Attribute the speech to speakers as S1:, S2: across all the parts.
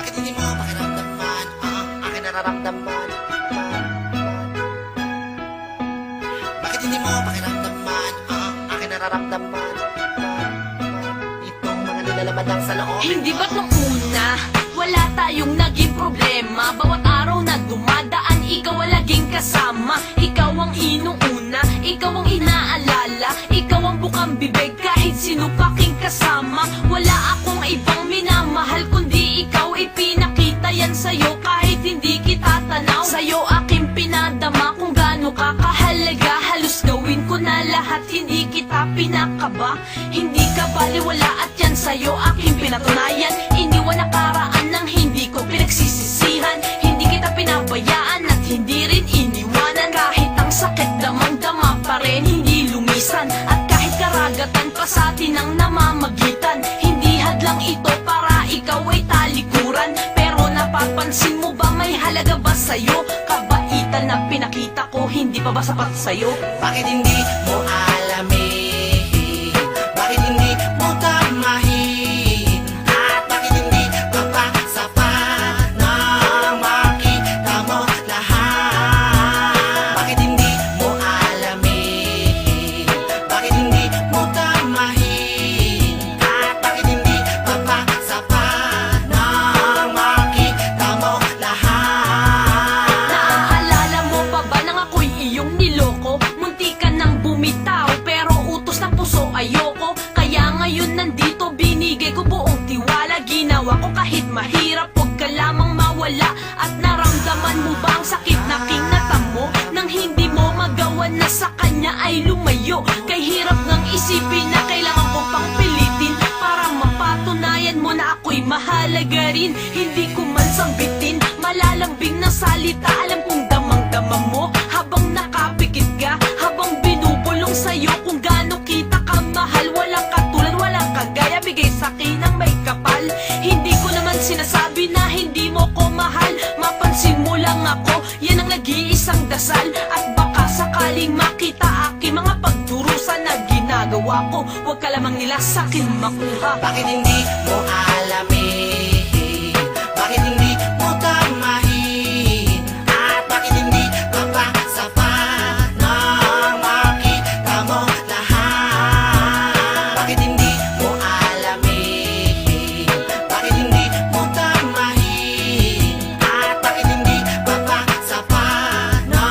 S1: Bakit hindi mo pakiramdaman ang aking nararamdaman? Bakit hindi mo pakiramdaman ang aking nararamdaman? Itong mga nilalaman lang sa loob.
S2: Hindi ba't nung una, wala tayong naging problema? Bawat araw na dumadaan, ikaw ang laging kasama. Ikaw ang inuuna, ikaw ang inaalala, ikaw ang bukang bibig kahit sino paking kasama. Wala akong ibang minamahal kundi ikaw, ipinakita yan sa'yo kahit hindi kita tanaw. Sa'yo aking pinadama kung gaano ka kahalaga. Halos gawin ko na lahat, hindi kita pinakaba. Hindi ka baliwala at yan sa'yo aking pinatunayan. Iniwan nakaraan ng hindi ko pinagsisisihan. Hindi kita pinabayaan at hindi rin iniwanan. Kahit ang sakit damang-dama pa rin hindi lumisan. At kahit karagatan pa sa atin ang namamagitan, hindi hadlang ito para ikaw ay talikuran. Pero napapansin mo ba may halaga ba sa'yo? Kabaitan na pinakita ko, hindi pa ba sapat sa'yo?
S1: Bakit hindi mo alamin? Bakit hindi mo tamahin? At bakit hindi ka pa sapat na makita mo lahat? Bakit hindi mo alamin? Bakit hindi mo tamahin? At bakit hindi ka pa sapat na makita mo lahat?
S2: Naaalala mo pa ba nang ako'y iyong niloko? Munti ka nang bumitaw pero utos ng puso ayoko. Kaya ngayon nandito binigay ko buong tiwala. Ginawa ko kahit mahirap, huwag ka lamang mawala. At naramdaman mo ba ang sakit na kinatamo? Nang hindi mo magawa na sa kanya ay lumayo. Kay hirap ngang isipin na kailangan ko pang pilitin para mapatunayan mo na ako'y mahalaga rin. Hindi ko man sambitin malalambing na salita. Alam kong damang-dama mo habang nakapikit ka, habang binubulong sa'yo kung gaano kita kamahal. Walang katulad, walang kagaya, bigay sa'kin ng may kapal. Hindi ko naman sinasabi na hindi mo ko mahal. Mapansin mo lang ako, yan ang nag-iisang dasal. At baka sakaling makita aking mga pagdurusa na ginagawa ko, huwag ka lamang nila sa'kin makuha.
S1: Bakit hindi mo alamin? Bakit hindi mo tamahin? At bakit hindi ka pa sapat na makita mo lahat? Bakit hindi mo alamin? Bakit hindi mo tamahin? At bakit hindi ka pa sapat na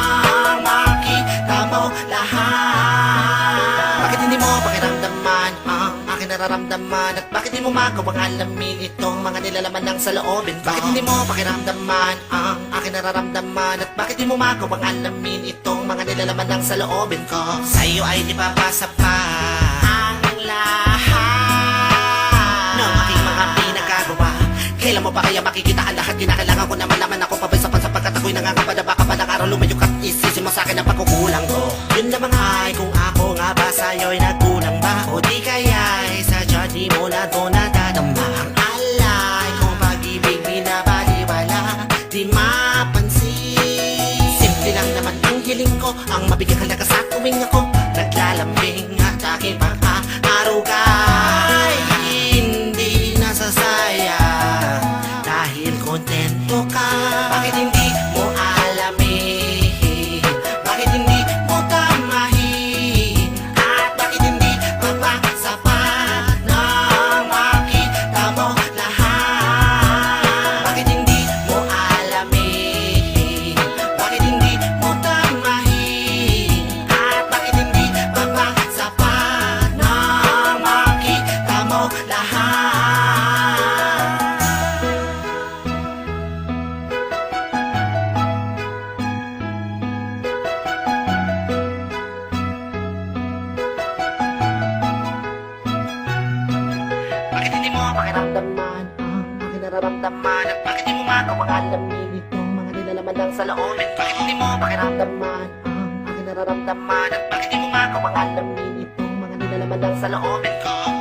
S1: makita mo lahat? Bakit hindi mo pakiramdaman ang aking nararamdaman? At bakit di mo magawang alamin itong mga nilalaman lang sa loobin ko? Bakit hindi mo pakiramdaman ang aking nararamdaman? At bakit di mo magawang alamin itong mga nilalaman lang sa loobin ko? Sa'yo ay di pa sapat ang lahat ng aking mga pinagagawa. Kailan mo ba kaya makikita ang lahat? Kinakailangan ko na malaman ako pabay sapat sapagkat ako'y nangangamba na baka pa ng araw lumayo ka't isisi mo sa'kin ang pagkukulang ko. Yun lamang ay kung ako nga ba sa'yo'y nagkulang ba? O di kaya'y sadya di mo na to nadadama. Ang alay kong pag-ibig binabaliwala, di mapansin. Simple lang naman ang hiling ko, ang mabigyan halaga sa tuwing ako naglalambing at aking pag-aaruga ay hindi nasasayang dahil kontento ka. Bakit hindi mo alamin? Bakit hindi mo tamahin? At bakit hindi ka pa sapat na makita mo lahat? Bakit hindi mo alamin? Bakit hindi mo tamahin? At bakit hindi ka pa sapat na makita mo lahat? Bakit hindi mo pakiramdaman ang aking nararamdaman? At bakit di mo magawang alamin itong mga nilalaman lang sa loobin ko? Bakit hindi mo pakiramdaman ang aking nararamdaman? At bakit di mo magawang alamin itong mga nilalaman lang sa loobin ko?